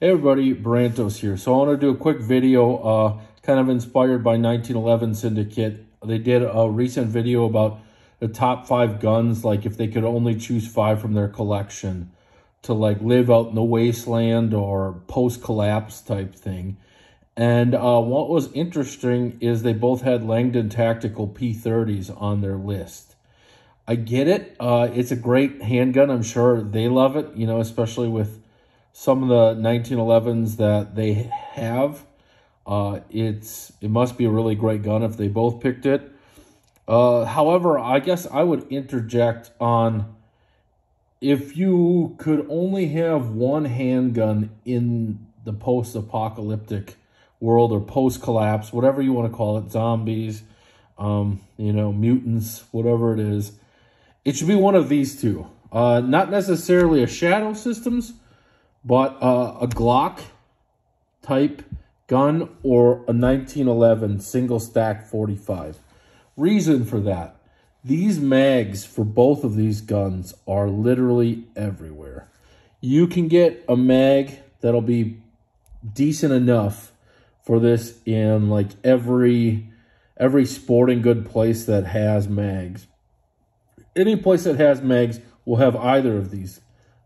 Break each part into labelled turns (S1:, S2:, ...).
S1: Hey everybody, Brantos here. So I want to do a quick video, kind of inspired by 1911 Syndicate. They did a recent video about the top 5 guns, like if they could only choose 5 from their collection to like live out in the wasteland or post-collapse type thing. And what was interesting is they both had Langdon Tactical P30s on their list. I get it. It's a great handgun. I'm sure they love it, you know, especially with some of the 1911s that they have. It must be a really great gun if they both picked it. However, I guess I would interject on if you could only have one handgun in the post-apocalyptic world or post-collapse, whatever you want to call it, zombies, you know, mutants, whatever it is, it should be one of these two. Not necessarily a Shadow Systems, but a Glock type gun or a 1911 single stack 45. Reason for that: these mags for both of these guns are literally everywhere. You can get a mag that'll be decent enough for this in like every sporting good place that has mags. Any place that has mags will have either of these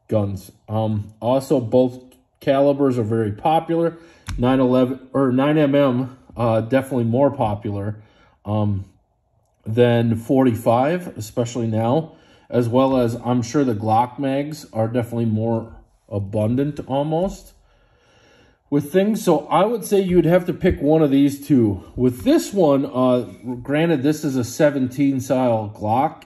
S1: guns. Also, both calibers are very popular. 911 or 9mm, definitely more popular than 45, especially now, as well as I'm sure the Glock mags are definitely more abundant almost with things. So I would say you'd have to pick one of these two. With this one, granted this is a 17 style Glock,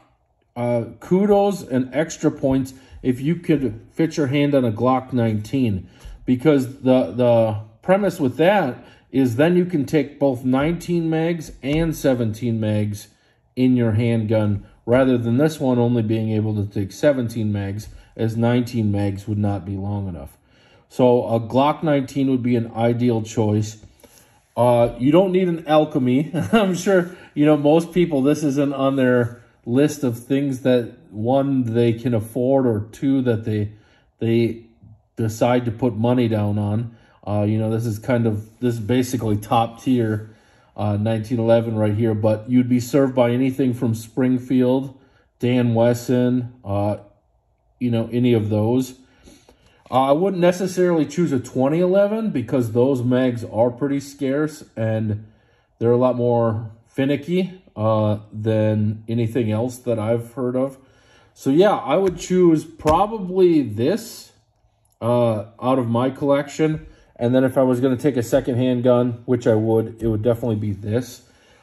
S1: kudos and extra points if you could fit your hand on a Glock 19, because the premise with that is then you can take both 19 mags and 17 mags in your handgun, rather than this one only being able to take 17 mags, as 19 mags would not be long enough. So a Glock 19 would be an ideal choice. You don't need an Alchemy. I'm sure, you know, most people, this isn't on their list of things that, one, they can afford, or two, that they decide to put money down on. You know, this is basically top tier 1911 right here, but you'd be served by anything from Springfield, Dan Wesson, you know, any of those. I wouldn't necessarily choose a 2011 because those mags are pretty scarce and they're a lot more finicky than anything else that I've heard of. So yeah, I would choose probably this out of my collection. And then if I was going to take a second-hand gun, which I would, it would definitely be this.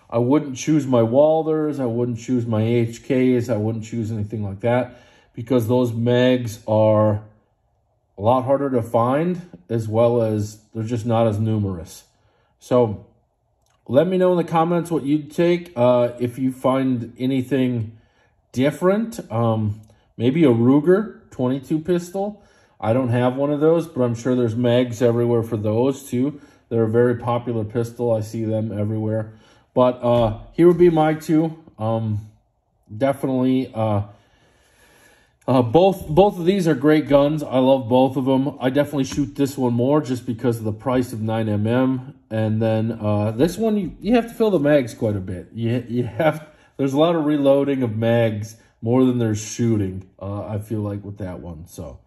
S1: I wouldn't choose my Walders. I wouldn't choose my HKs. I wouldn't choose anything like that, because those mags are a lot harder to find, as well as they're just not as numerous. So let me know in the comments what you'd take. If you find anything different, maybe a Ruger 22 pistol. I don't have one of those, but I'm sure there's mags everywhere for those too. They're a very popular pistol. I see them everywhere. But here would be my two. Definitely both of these are great guns. I love both of them. I definitely shoot this one more just because of the price of 9mm. And then this one, you have to fill the mags quite a bit. There's a lot of reloading of mags, more than there's shooting, I feel like, with that one. So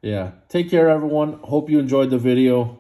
S1: yeah, take care everyone. Hope you enjoyed the video.